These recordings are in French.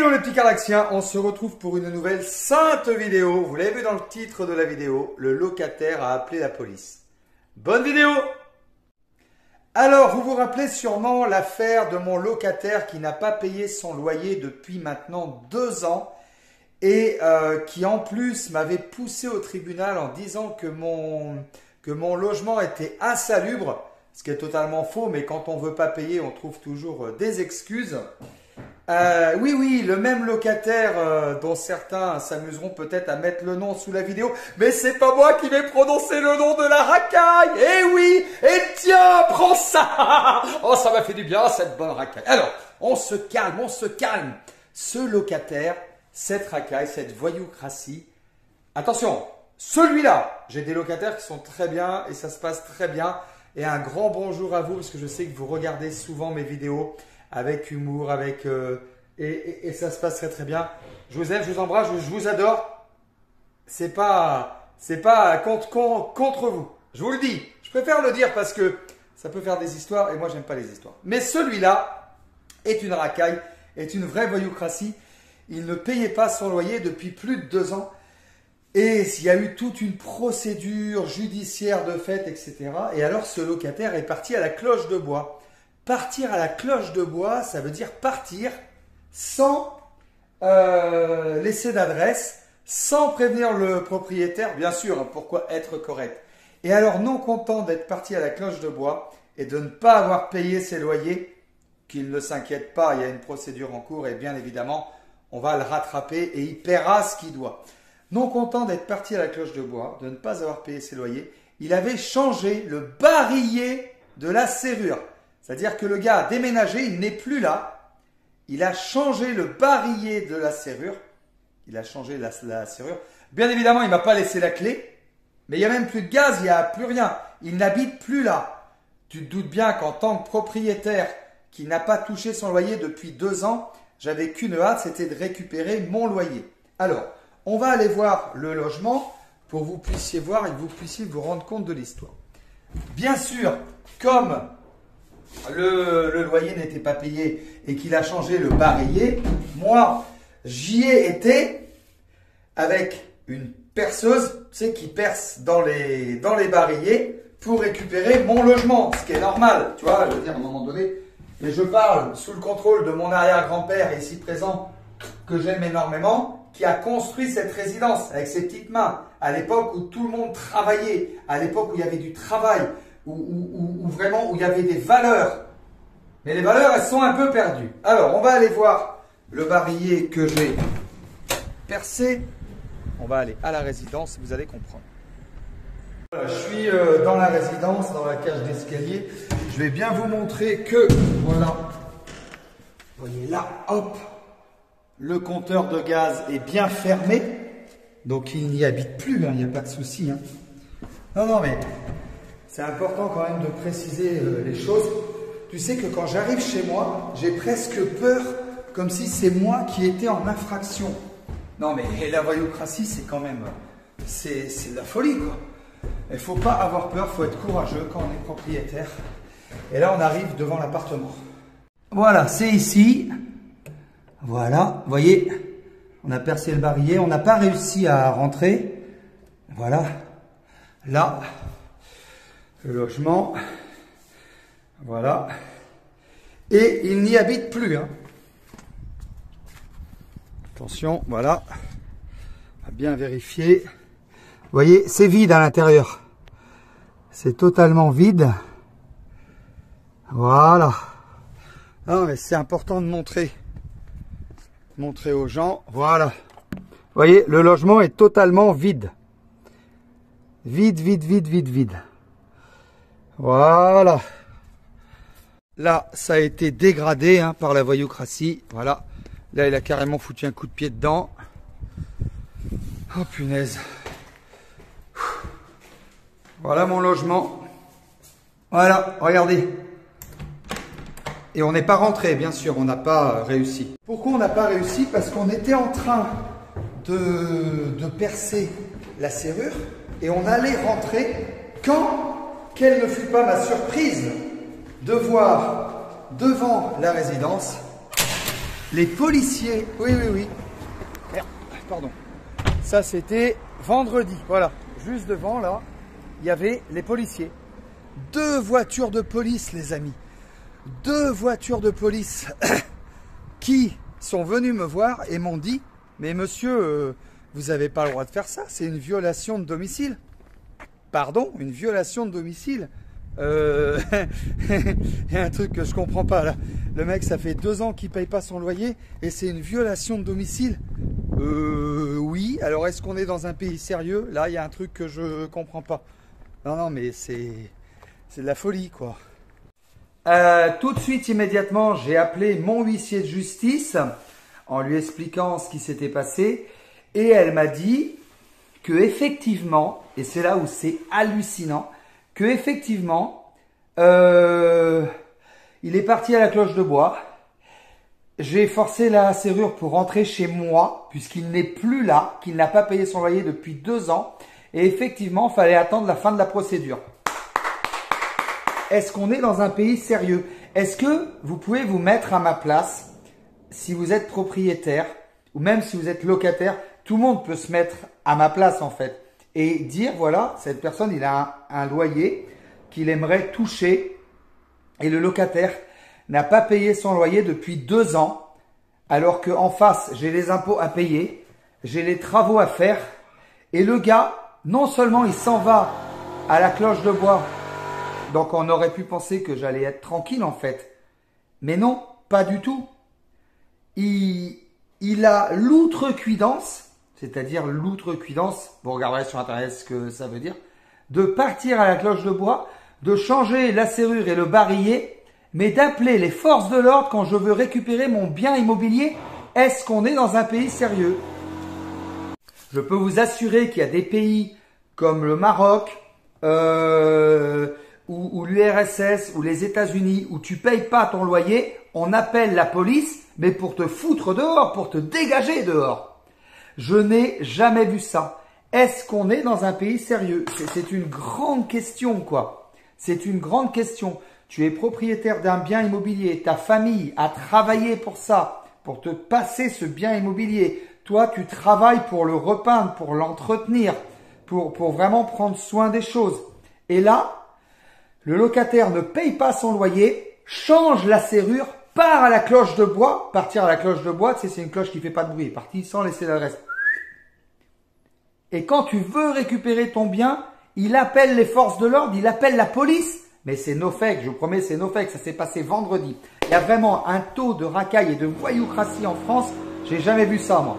Hello les petits Cardaxiens, on se retrouve pour une nouvelle sainte vidéo. Vous l'avez vu dans le titre de la vidéo, le locataire a appelé la police. Bonne vidéo! Alors, vous vous rappelez sûrement l'affaire de mon locataire qui n'a pas payé son loyer depuis maintenant 2 ans et qui en plus m'avait poussé au tribunal en disant que mon logement était insalubre, ce qui est totalement faux, mais quand on ne veut pas payer, on trouve toujours des excuses. Oui, le même locataire dont certains s'amuseront peut-être à mettre le nom sous la vidéo, mais c'est pas moi qui vais prononcer le nom de la racaille. Eh oui, et tiens, prends ça. Oh, ça m'a fait du bien cette bonne racaille. Alors, on se calme. Ce locataire, cette racaille, cette voyoucratie, attention, celui-là, j'ai des locataires qui sont très bien et ça se passe très bien. Et un grand bonjour à vous parce que je sais que vous regardez souvent mes vidéos avec humour, et ça se passe très très bien. Je vous aime, je vous embrasse, je vous adore. C'est pas contre vous. Je vous le dis. Je préfère le dire parce que ça peut faire des histoires et moi j'aime pas les histoires. Mais celui-là est une racaille, est une vraie voyoucratie. Il ne payait pas son loyer depuis plus de 2 ans. Et il y a eu toute une procédure judiciaire de fait, etc. Et alors ce locataire est parti à la cloche de bois. Partir à la cloche de bois, ça veut dire partir sans laisser d'adresse, sans prévenir le propriétaire, bien sûr, pourquoi être correct. Et alors, non content d'être parti à la cloche de bois et de ne pas avoir payé ses loyers, qu'il ne s'inquiète pas, il y a une procédure en cours et bien évidemment, on va le rattraper et il paiera ce qu'il doit. Non content d'être parti à la cloche de bois, de ne pas avoir payé ses loyers, il avait changé le barillet de la serrure. C'est-à-dire que le gars a déménagé, il n'est plus là. Il a changé le barillet de la serrure. Il a changé la serrure. Bien évidemment, il ne m'a pas laissé la clé. Mais il n'y a même plus de gaz, il n'y a plus rien. Il n'habite plus là. Tu te doutes bien qu'en tant que propriétaire qui n'a pas touché son loyer depuis 2 ans, j'avais qu'une hâte, c'était de récupérer mon loyer. Alors, on va aller voir le logement pour que vous puissiez voir et que vous puissiez vous rendre compte de l'histoire. Bien sûr, comme le loyer n'était pas payé et qu'il a changé le barillet, moi, j'y ai été avec une perceuse, tu sais, qui perce dans les barillets pour récupérer mon logement, ce qui est normal, tu vois, je veux dire, à un moment donné. Et je parle sous le contrôle de mon arrière-grand-père ici présent, que j'aime énormément, qui a construit cette résidence avec ses petites mains, à l'époque où tout le monde travaillait, à l'époque où il y avait du travail, où vraiment où il y avait des valeurs. Mais les valeurs, elles sont un peu perdues. Alors, on va aller voir le barillet que j'ai percé. On va aller à la résidence, vous allez comprendre. Voilà, je suis dans la résidence, dans la cage d'escalier. Je vais bien vous montrer que, voilà, vous voyez là, hop, le compteur de gaz est bien fermé. Donc, il n'y habite plus, hein, il n'y a pas de souci. Hein. Non, mais c'est important quand même de préciser les choses. Tu sais que quand j'arrive chez moi, j'ai presque peur, comme si c'est moi qui étais en infraction. Non mais la voyoucratie, c'est quand même, c'est de la folie quoi. Il ne faut pas avoir peur, il faut être courageux quand on est propriétaire. Et là, on arrive devant l'appartement. Voilà, c'est ici. Voilà, vous voyez, on a percé le barillet, on n'a pas réussi à rentrer. Voilà, là. Le logement, voilà, et il n'y habite plus. Hein. Attention, voilà, on va bien vérifier. Vous voyez, c'est vide à l'intérieur. C'est totalement vide. Voilà. Non, mais c'est important de montrer aux gens. Voilà. Vous voyez, le logement est totalement vide. Vide. Voilà. Là, ça a été dégradé hein, par la voyoucratie. Voilà. Là, il a carrément foutu un coup de pied dedans. Oh punaise. Voilà mon logement. Voilà, regardez. Et on n'est pas rentré, bien sûr, on n'a pas réussi. Pourquoi on n'a pas réussi? Parce qu'on était en train de percer la serrure et on allait rentrer quand... Quelle ne fut pas ma surprise de voir devant la résidence les policiers. Oui, oui, oui. Merde, pardon. Ça, c'était vendredi. Voilà, juste devant, là, il y avait les policiers. 2 voitures de police, les amis. 2 voitures de police qui sont venues me voir et m'ont dit « Mais monsieur, vous n'avez pas le droit de faire ça, c'est une violation de domicile. » Pardon, une violation de domicile. Il y a un truc que je comprends pas là. Le mec, ça fait 2 ans qu'il paye pas son loyer et c'est une violation de domicile. Oui. Alors est-ce qu'on est dans un pays sérieux? Là, il y a un truc que je comprends pas. Non, non, mais c'est de la folie, quoi. Tout de suite, immédiatement, j'ai appelé mon huissier de justice en lui expliquant ce qui s'était passé et elle m'a dit que effectivement, et c'est là où c'est hallucinant, que effectivement, il est parti à la cloche de bois. J'ai forcé la serrure pour rentrer chez moi, puisqu'il n'est plus là, qu'il n'a pas payé son loyer depuis 2 ans. Et effectivement, il fallait attendre la fin de la procédure. Est-ce qu'on est dans un pays sérieux? Est-ce que vous pouvez vous mettre à ma place, si vous êtes propriétaire, ou même si vous êtes locataire, tout le monde peut se mettre à ma place en fait. Et dire, voilà, cette personne, il a un loyer qu'il aimerait toucher et le locataire n'a pas payé son loyer depuis 2 ans, alors qu'en face, j'ai les impôts à payer, j'ai les travaux à faire et le gars, non seulement il s'en va à la cloche de bois, donc on aurait pu penser que j'allais être tranquille en fait, mais non, pas du tout. Il a l'outrecuidance, c'est-à-dire l'outrecuidance, vous regarderez sur internet ce que ça veut dire, de partir à la cloche de bois, de changer la serrure et le barillet, mais d'appeler les forces de l'ordre quand je veux récupérer mon bien immobilier. Est-ce qu'on est dans un pays sérieux? Je peux vous assurer qu'il y a des pays comme le Maroc, ou l'URSS, ou les États-Unis, où tu payes pas ton loyer, on appelle la police, mais pour te foutre dehors, pour te dégager dehors. Je n'ai jamais vu ça. Est-ce qu'on est dans un pays sérieux? C'est une grande question, quoi. C'est une grande question. Tu es propriétaire d'un bien immobilier, ta famille a travaillé pour ça, pour te passer ce bien immobilier. Toi, tu travailles pour le repeindre, pour l'entretenir, pour vraiment prendre soin des choses. Et là, le locataire ne paye pas son loyer, change la serrure, part à la cloche de bois. Partir à la cloche de bois, tu sais, c'est une cloche qui fait pas de bruit. Parti sans laisser l'adresse. Et quand tu veux récupérer ton bien, il appelle les forces de l'ordre, il appelle la police. Mais c'est no fake, je vous promets, c'est no fake. Ça s'est passé vendredi. Il y a vraiment un taux de racaille et de voyoucratie en France. J'ai jamais vu ça, moi.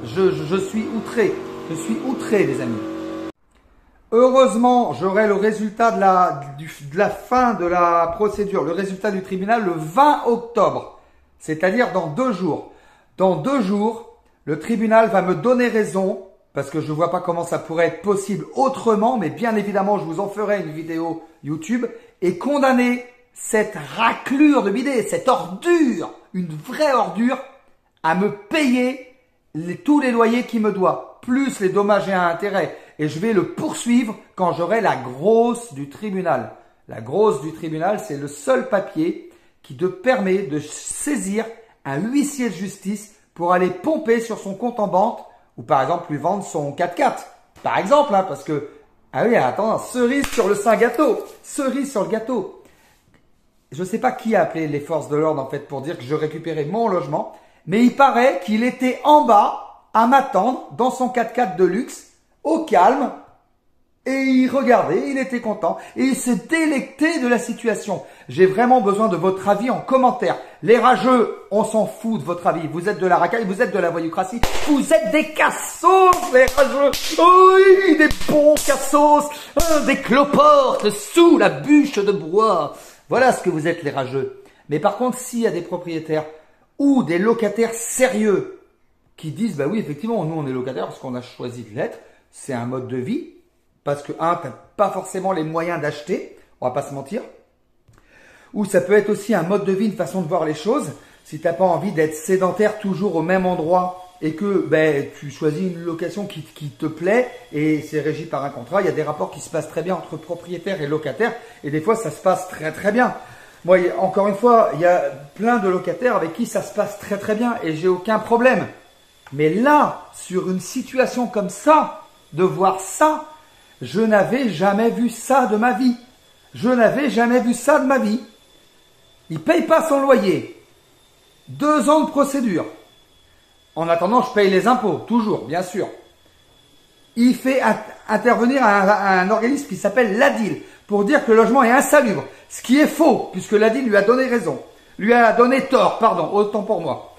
Je suis outré. Je suis outré, les amis. Heureusement, j'aurai le résultat de la fin de la procédure, le résultat du tribunal le 20 octobre, c'est-à-dire dans 2 jours. Dans 2 jours, le tribunal va me donner raison, parce que je ne vois pas comment ça pourrait être possible autrement, mais bien évidemment, je vous en ferai une vidéo YouTube, et condamner cette raclure de bidet, cette ordure, une vraie ordure, à me payer tous les loyers qu'il me doit, plus les dommages et intérêts. Et je vais le poursuivre quand j'aurai la grosse du tribunal. La grosse du tribunal, c'est le seul papier qui te permet de saisir un huissier de justice pour aller pomper sur son compte en banque ou par exemple lui vendre son 4x4. Par exemple, hein, parce que, ah oui, attends, cerise sur le saint gâteau. Cerise sur le gâteau. Je ne sais pas qui a appelé les forces de l'ordre en fait pour dire que je récupérais mon logement, mais il paraît qu'il était en bas à m'attendre dans son 4x4 de luxe, au calme, et il regardait, il était content, et il s'est délecté de la situation. J'ai vraiment besoin de votre avis en commentaire. Les rageux, on s'en fout de votre avis. Vous êtes de la racaille, vous êtes de la voyoucratie, vous êtes des cassos, les rageux. Oui, des bons cassos, des cloportes sous la bûche de bois. Voilà ce que vous êtes, les rageux. Mais par contre, s'il y a des propriétaires ou des locataires sérieux qui disent, bah oui, effectivement, nous on est locataires parce qu'on a choisi de l'être, c'est un mode de vie, parce que, t'as pas forcément les moyens d'acheter, on va pas se mentir. Ou ça peut être aussi un mode de vie, une façon de voir les choses. Si t'as pas envie d'être sédentaire toujours au même endroit et que tu choisis une location qui te plaît et c'est régi par un contrat, il y a des rapports qui se passent très bien entre propriétaires et locataires et des fois ça se passe très très bien. Moi, encore une fois, il y a plein de locataires avec qui ça se passe très très bien et j'ai aucun problème. Mais là, sur une situation comme ça, de voir ça, je n'avais jamais vu ça de ma vie. Je n'avais jamais vu ça de ma vie. Il ne paye pas son loyer. 2 ans de procédure. En attendant, je paye les impôts, toujours, bien sûr. Il fait intervenir un organisme qui s'appelle l'ADIL pour dire que le logement est insalubre. Ce qui est faux, puisque l'ADIL lui a donné raison. Lui a donné tort, pardon, autant pour moi.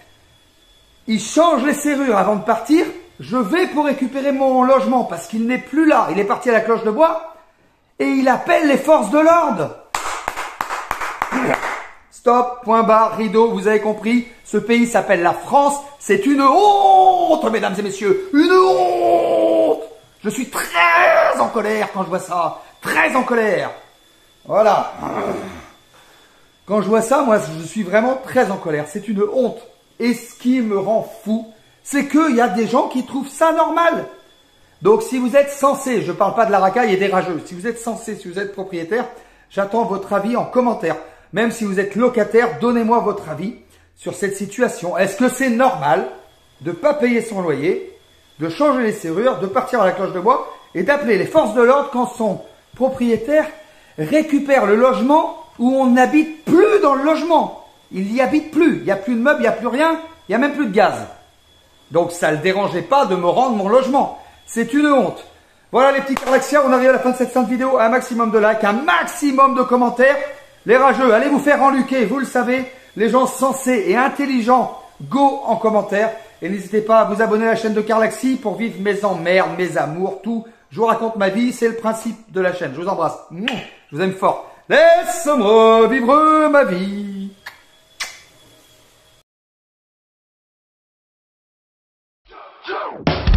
Il change les serrures avant de partir. Je vais pour récupérer mon logement parce qu'il n'est plus là. Il est parti à la cloche de bois et il appelle les forces de l'ordre. Stop, point barre, rideau, vous avez compris. Ce pays s'appelle la France. C'est une honte, mesdames et messieurs. Une honte. Je suis très en colère quand je vois ça. Très en colère. Voilà. Quand je vois ça, moi, je suis vraiment très en colère. C'est une honte. Et ce qui me rend fou, c'est qu'il y a des gens qui trouvent ça normal. Donc, si vous êtes censé, je ne parle pas de la racaille et des rageux, si vous êtes censé, si vous êtes propriétaire, j'attends votre avis en commentaire. Même si vous êtes locataire, donnez-moi votre avis sur cette situation. Est-ce que c'est normal de ne pas payer son loyer, de changer les serrures, de partir à la cloche de bois et d'appeler les forces de l'ordre quand son propriétaire récupère le logement où on n'habite plus dans le logement? Il n'y habite plus. Il n'y a plus de meubles, il n'y a plus rien, il n'y a même plus de gaz. Donc ça ne le dérangeait pas de me rendre mon logement. C'est une honte. Voilà les petits Carlaxiens, on arrive à la fin de cette sainte vidéo. Un maximum de likes, un maximum de commentaires. Les rageux, allez vous faire enluquer, vous le savez. Les gens sensés et intelligents, go en commentaire. Et n'hésitez pas à vous abonner à la chaîne de Carlaxi pour vivre mes emmerdes, mes amours, tout. Je vous raconte ma vie, c'est le principe de la chaîne. Je vous embrasse. Je vous aime fort. Laisse-moi vivre ma vie. Ciao.